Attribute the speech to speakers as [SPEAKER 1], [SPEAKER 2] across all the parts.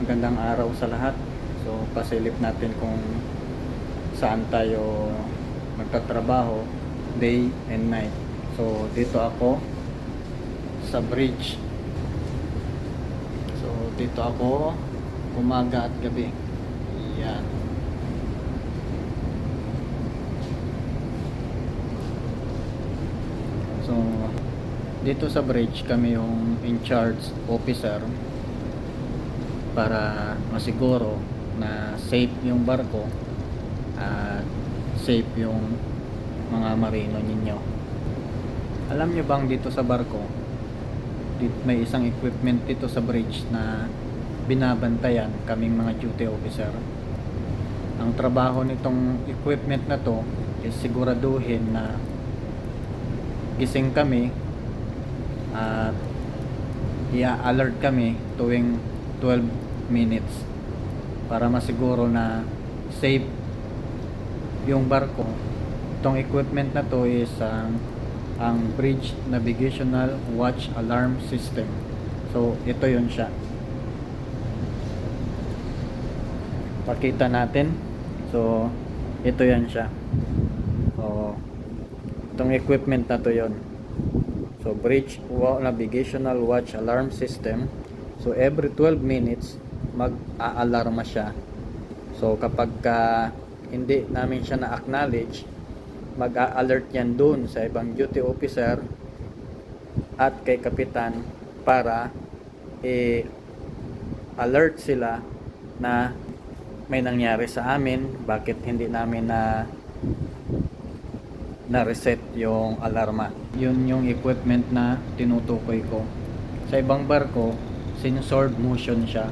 [SPEAKER 1] magandang araw sa lahat. So pasilip natin kung saan tayo magtatrabaho day and night. So dito ako sa bridge. So dito ako umaga at gabi. Yan. So dito sa bridge kami yung in charge officer para masiguro na safe yung barko at safe yung mga marino ninyo. Alam nyo bang dito sa barko may isang equipment dito sa bridge na binabantayan kaming mga duty officer. Ang trabaho nitong equipment na to is siguraduhin na gising kami at i-alert kami tuwing 12 minutes para masiguro na safe yung barko. Itong equipment na to is ang Bridge Navigational Watch Alarm System. So ito yun siya. Pakita natin. So ito yan siya. So itong equipment na to yun. So Bridge Navigational Watch Alarm System. So every 12 minutes mag-aalarma siya. So kapag hindi namin siya na-acknowledge, mag-a-alert yan dun sa ibang duty officer at kay kapitan para i-alert sila na may nangyari sa amin, bakit hindi namin na-reset yung alarma. Yun yung equipment na tinutukoy ko. Sa ibang barko, sensored motion siya.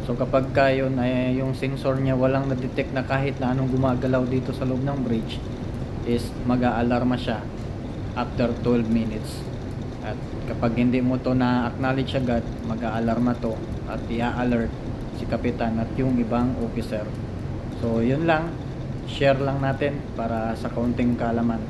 [SPEAKER 1] So kapag yun ay yung sensor niya walang na-detect na kahit na anong gumagalaw dito sa loob ng bridge, is mag-aalarma siya after 12 minutes. At kapag hindi mo to na-acknowledge agad, mag-aalarma to at i-alert si kapitan at yung ibang officer. So yun lang, share lang natin para sa kaunting kaalaman.